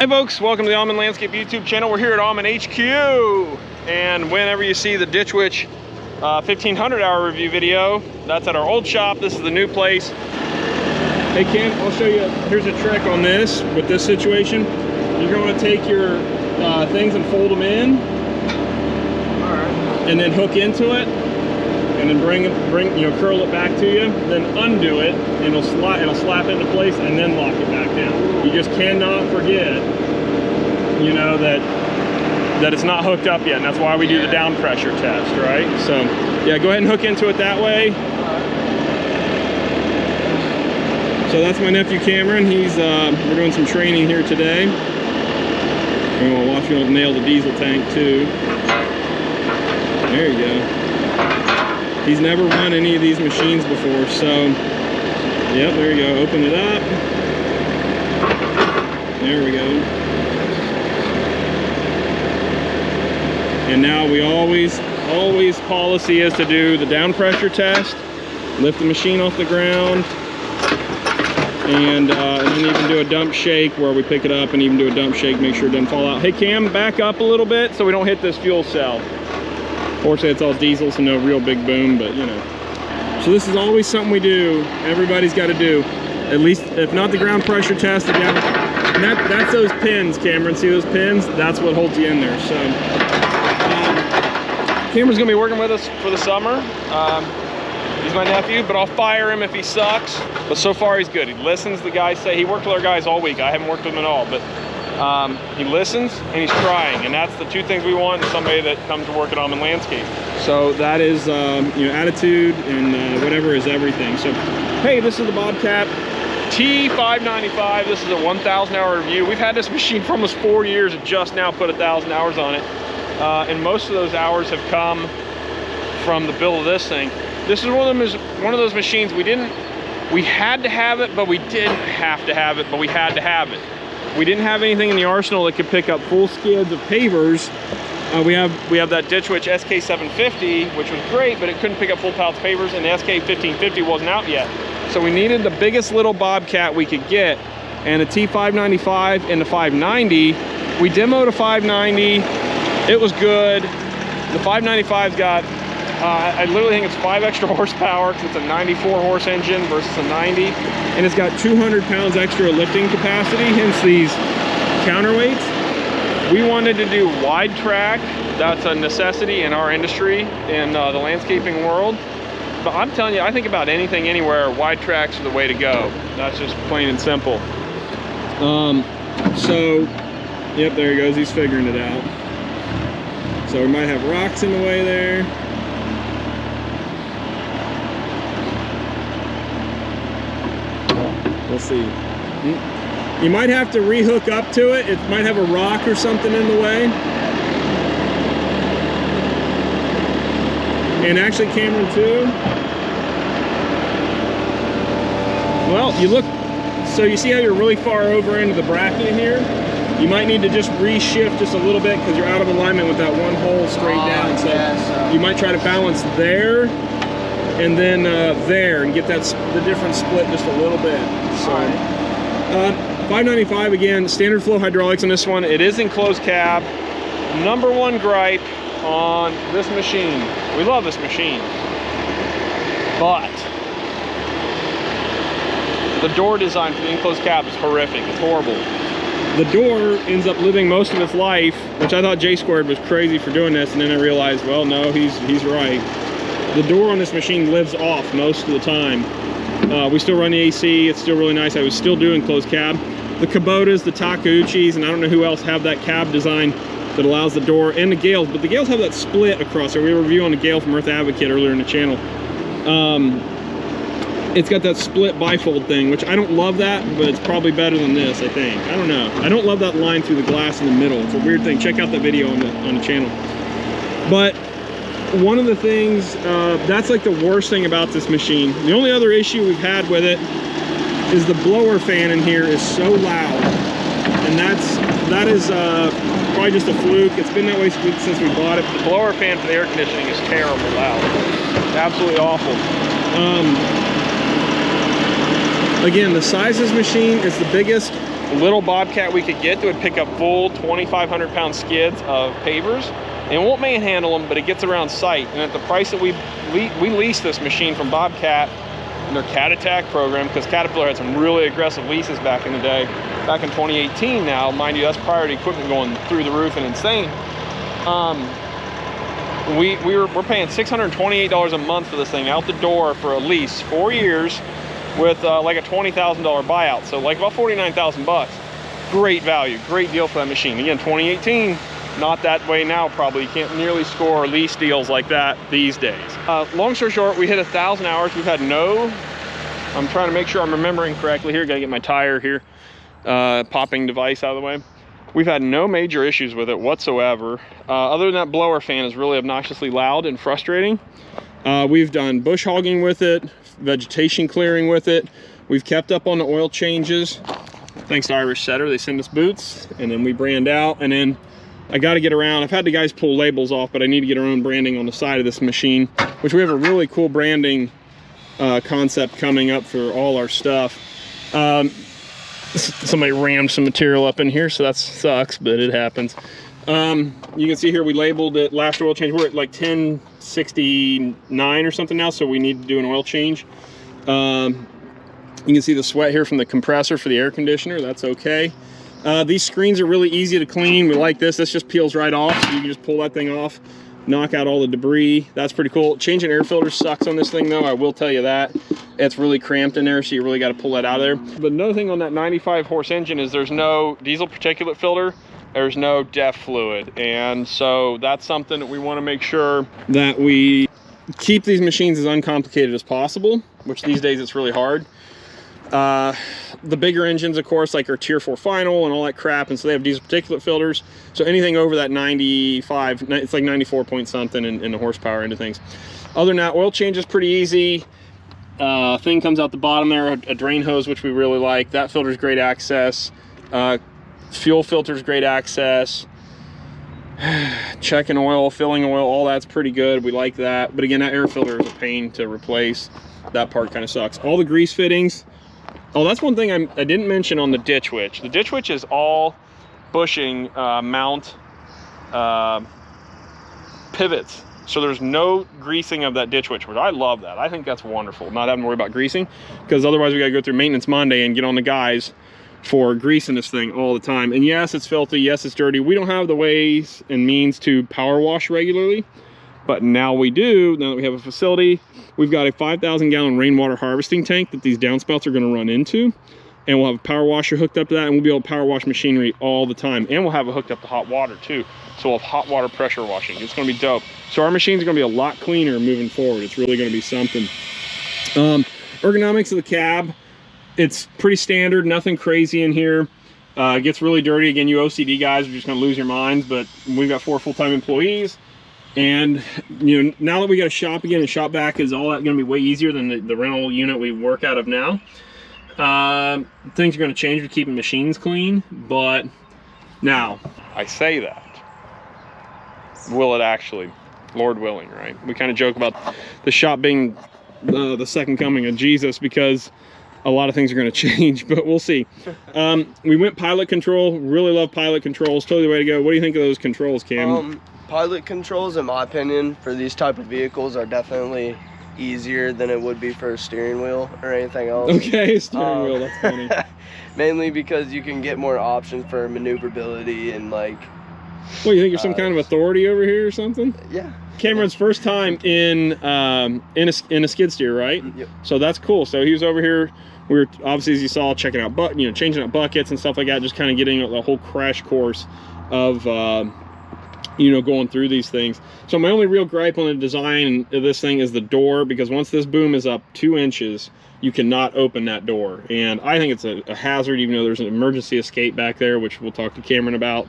Hey folks, welcome to the Auman Landscape YouTube channel. We're here at Auman HQ, and whenever you see the Ditch Witch 1500 hour review video, that's at our old shop. This is the new place. Hey Ken, I'll show you. Here's a trick on this with this situation. You're going to take your things and fold them in, and then hook into it, and then bring curl it back to you, then undo it, and it'll slap into place, and then lock it back down. You just cannot forget, you know, that it's not hooked up yet, and that's why we do the down pressure test, right? So yeah, go ahead and hook into it that way. So that's my nephew Cameron. He's we're doing some training here today. And we'll watch him nail the diesel tank too. There you go. He's never run any of these machines before, so yep, there you go. Open it up. There we go. And now we always policy is to do the down pressure test, lift the machine off the ground, and then even do a dump shake where we pick it up and even do a dump shake, make sure it doesn't fall out. Hey Cam, back up a little bit so we don't hit this fuel cell. Fortunately, it's all diesel, so no real big boom, but you know. So this is always something we do. Everybody's got to do. At least, if not the ground pressure test, the down. And that's those pins, Cameron. See those pins? That's what holds you in there. So, Cameron's gonna be working with us for the summer. He's my nephew, but I'll fire him if he sucks. But so far, he's good. He listens. The guys say he worked with our guys all week. I haven't worked with him at all, but. He listens and he's trying, and that's the two things we want in somebody that comes to work at Auman Landscape. So that is, you know, attitude and whatever is everything. So, hey, this is the Bobcat T595. This is a 1,000 hour review. We've had this machine for almost 4 years and just now put 1,000 hours on it. And most of those hours have come from the build of this thing. This is one of those machines we had to have it, but we didn't have to have it, but we had to have it. We didn't have anything in the arsenal that could pick up full skids of pavers. We have that Ditch Witch SK750, which was great, but it couldn't pick up full pallets of pavers, and the SK1550 wasn't out yet. So we needed the biggest little Bobcat we could get, and a T595 and the 590. We demoed a 590. It was good. The 595's got, I literally think it's 5 extra horsepower because it's a 94 horse engine versus a 90. And it's got 200 pounds extra lifting capacity, hence these counterweights. We wanted to do wide track. That's a necessity in our industry, in the landscaping world. But I'm telling you, I think about anything, anywhere, wide tracks are the way to go. That's just plain and simple. So, yep, there he goes. He's figuring it out. So we might have rocks in the way there. Let's see. You might have to re-hook up to it. It might have a rock or something in the way. And actually Cameron too. Well, you look, so you see how you're really far over into the bracket here? You might need to just reshift just a little bit because you're out of alignment with that one hole straight down. So yeah, you might try to balance there and then there, and get the different split just a little bit. So 595 again, standard flow hydraulics on this one. It is in closed cab. Number one gripe on this machine, we love this machine, but the door design for the enclosed cab is horrific. It's horrible. The door ends up living most of its life, which I thought J Squared was crazy for doing this, and then I realized, well, no, he's right. The door on this machine lives off most of the time. We still run the AC. It's still really nice. I was still doing closed cab. The Kubotas, the Takeuchis, and I don't know who else have that cab design that allows the door, and the Gales, but the Gales have that split across there. We were reviewing the Gale from Earth Advocate earlier in the channel. It's got that split bifold thing, which I don't love that, but it's probably better than this, I think. I don't know. I don't love that line through the glass in the middle. It's a weird thing. Check out that video on the channel. But one of the things, that's like the worst thing about this machine. The only other issue we've had with it is the blower fan in here is so loud. And that is probably just a fluke. It's been that way since we bought it. The blower fan for the air conditioning is terrible loud. Absolutely awful. Again, the size of this machine is the biggest little Bobcat we could get that would pick up full 2,500 pound skids of pavers. And it won't manhandle them, but it gets around site. And at the price that we leased this machine from Bobcat in their Cat Attack program, because Caterpillar had some really aggressive leases back in the day, back in 2018 now, mind you, that's prior to equipment going through the roof and insane. We're paying $628 a month for this thing out the door for a lease, 4 years, with like a $20,000 buyout, so like about 49,000 bucks. Great value, great deal for that machine. Again, 2018, not that way now probably. You can't nearly score lease deals like that these days. Long story short, we hit 1,000 hours. We've had no, I'm trying to make sure I'm remembering correctly here, gotta get my tire here, popping device out of the way. We've had no major issues with it whatsoever. Other than that blower fan is really obnoxiously loud and frustrating. We've done bush hogging with it, vegetation clearing with it. We've kept up on the oil changes. Thanks to Irish Setter, they send us boots and then we brand out. And then I got to get around. I've had the guys pull labels off, but I need to get our own branding on the side of this machine, which we have a really cool branding concept coming up for all our stuff. Somebody rammed some material up in here, so that sucks, but it happens. You can see here we labeled it last oil change. We're at like 1069 or something now, so we need to do an oil change. You can see the sweat here from the compressor for the air conditioner. That's okay. These screens are really easy to clean. We like this. This just peels right off, so you can just pull that thing off, knock out all the debris. That's pretty cool. Changing air filters sucks on this thing though, I will tell you that. It's really cramped in there, so you really got to pull that out of there. But another thing on that 95 horse engine is there's no diesel particulate filter, there's no DEF fluid, and so that's something that we want to make sure that we keep these machines as uncomplicated as possible, which these days it's really hard. The bigger engines, of course, like our tier 4 final and all that crap, and so they have diesel particulate filters, so anything over that 95, it's like 94 point something in the horsepower into things. Other than that, oil change is pretty easy. Thing comes out the bottom there, a drain hose, which we really like. That filter's great access. Fuel filter's great access. Checking oil, filling oil, all that's pretty good. We like that. But again, that air filter is a pain to replace. That part kind of sucks. All the grease fittings. Oh, that's one thing I didn't mention on the ditch witch. The ditch witch is all bushing mount pivots. So there's no greasing of that ditch witch, which I love that. I think that's wonderful, not having to worry about greasing, because otherwise we gotta go through maintenance Monday and get on the guys for greasing this thing all the time. And yes, it's filthy, yes, it's dirty. We don't have the ways and means to power wash regularly, but now we do. Now that we have a facility, we've got a 5,000 gallon rainwater harvesting tank that these downspouts are gonna run into. And we'll have a power washer hooked up to that, and we'll be able to power wash machinery all the time. And we'll have it hooked up to hot water too. So we'll have hot water pressure washing. It's gonna be dope. So our machines are gonna be a lot cleaner moving forward. It's really gonna be something. Ergonomics of the cab, it's pretty standard, nothing crazy in here. It gets really dirty. Again, you OCD guys are just gonna lose your minds, but we've got 4 full-time employees. And you know, now that we got a shop again, and shop back is all that gonna be way easier than the rental unit we work out of now. Things are going to change with keeping machines clean, but now I say that, will it actually? Lord willing, right? We kind of joke about the shop being the second coming of Jesus, because a lot of things are going to change, but we'll see. We went pilot control. Really love pilot controls. Totally the way to go. What do you think of those controls, Cam? Pilot controls, in my opinion, for these type of vehicles are definitely easier than it would be for a steering wheel or anything else. Okay, steering wheel, that's funny. Mainly because you can get more options for maneuverability and like... Well, you think you're some kind of authority over here or something? Yeah. Cameron's first time in a skid steer, right? Yep. So that's cool. So he was over here. We were obviously, as you saw, checking out, changing out buckets and stuff like that, just kind of getting the whole crash course of going through these things. So my only real gripe on the design of this thing is the door, because once this boom is up 2 inches, you cannot open that door. And I think it's a hazard, even though there's an emergency escape back there, which we'll talk to Cameron about.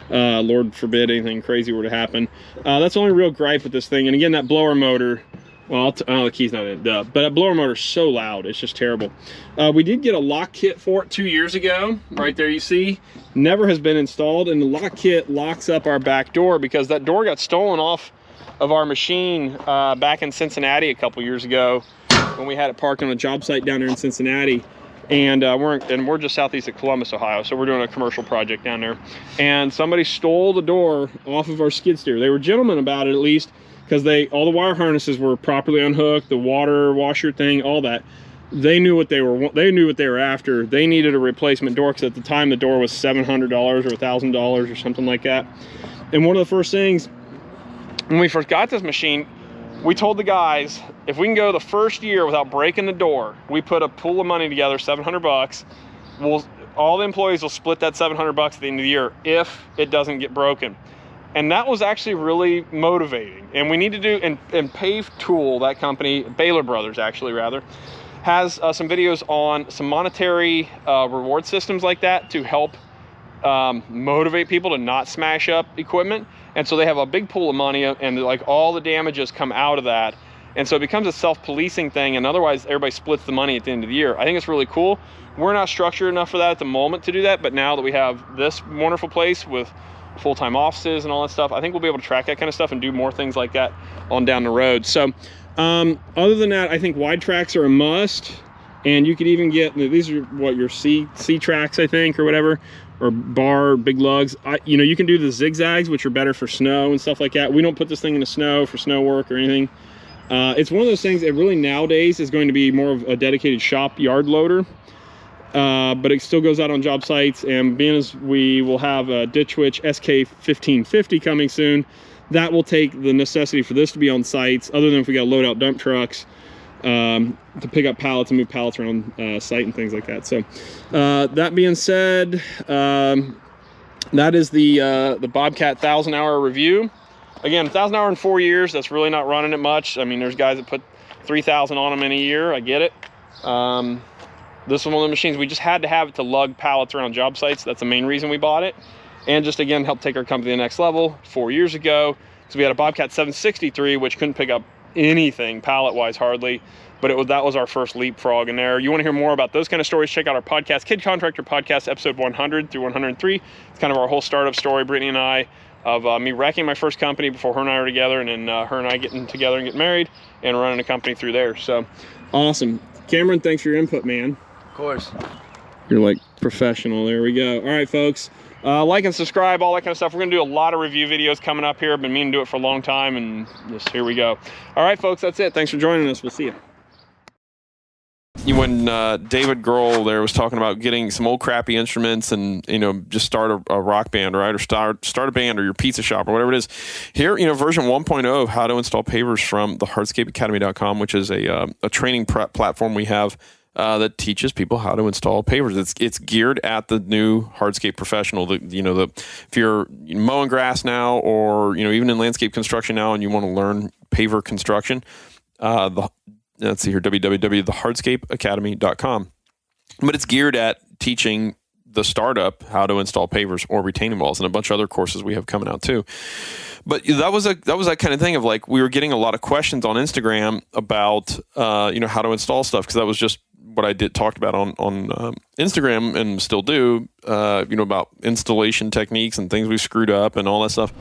Lord forbid anything crazy were to happen. That's the only real gripe with this thing. And again, that blower motor, well, the key's not in it, but that blower motor is so loud, it's just terrible. We did get a lock kit for it 2 years ago. Right there you see. Never has been installed, and the lock kit locks up our back door, because that door got stolen off of our machine back in Cincinnati a couple years ago when we had it parked on a job site down there in Cincinnati. And we're just southeast of Columbus, Ohio, so we're doing a commercial project down there. And somebody stole the door off of our skid steer. They were gentlemen about it, at least, because all the wire harnesses were properly unhooked, the water washer thing, all that. They knew what they were after. They needed a replacement door because at the time the door was $700 or $1,000 or something like that. And one of the first things when we first got this machine, we told the guys, if we can go the first year without breaking the door, we put a pool of money together, $700. All the employees will split that $700 at the end of the year if it doesn't get broken. And that was actually really motivating. And we need to do, and Pave Tool, that company, Baylor Brothers actually rather, has some videos on some monetary reward systems like that to help motivate people to not smash up equipment. And so they have a big pool of money, and like all the damages come out of that. And so it becomes a self-policing thing, and otherwise everybody splits the money at the end of the year. I think it's really cool. We're not structured enough for that at the moment to do that, but now that we have this wonderful place with full-time offices and all that stuff, I think we'll be able to track that kind of stuff and do more things like that on down the road. So other than that, I think wide tracks are a must. And you could even get, these are what, your C tracks, I think, or whatever, or bar, big lugs. You know, you can do the zigzags, which are better for snow and stuff like that. We don't put this thing in the snow for snow work or anything. It's one of those things that really nowadays is going to be more of a dedicated shop yard loader. But it still goes out on job sites, and being as we will have a Ditch Witch SK1550 coming soon, that will take the necessity for this to be on sites, other than if we got to load out dump trucks to pick up pallets and move pallets around site and things like that. So that being said, that is the Bobcat 1,000-hour review. Again, 1,000 hour in 4 years, that's really not running it much. I mean, there's guys that put 3,000 on them in a year. I get it. This is one of the machines we just had to have it to lug pallets around job sites. That's the main reason we bought it. And just, again, help take our company to the next level 4 years ago. So we had a Bobcat 763, which couldn't pick up anything pallet-wise hardly, but that was our first leapfrog in there. You want to hear more about those kind of stories, check out our podcast, Kid Contractor Podcast, episode 100 through 103. It's kind of our whole startup story, Brittany and I, of me wrecking my first company before her and I were together, and then her and I getting together and getting married and running a company through there. So awesome. Cameron, thanks for your input, man. Of course. You're like professional. There we go. All right, folks. Like and subscribe, all that kind of stuff. We're going to do a lot of review videos coming up here. I've been meaning to do it for a long time, and just here we go. All right, folks, that's it. Thanks for joining us. We'll see you. When David Grohl there was talking about getting some old crappy instruments and, you know, just start a rock band, right? Or start a band or your pizza shop or whatever it is. Here, you know, version 1.0 of how to install pavers from the hardscapeacademy.com, which is a training platform we have that teaches people how to install pavers. It's geared at the new hardscape professional. If you're mowing grass now, or, you know, even in landscape construction now, and you want to learn paver construction, let's see here, www.thehardscapeacademy.com. But it's geared at teaching the startup how to install pavers or retaining walls, and a bunch of other courses we have coming out too. But that was that kind of thing of, like, we were getting a lot of questions on Instagram about how to install stuff, because that was just what I talked about on Instagram, and still do, about installation techniques and things we screwed up and all that stuff.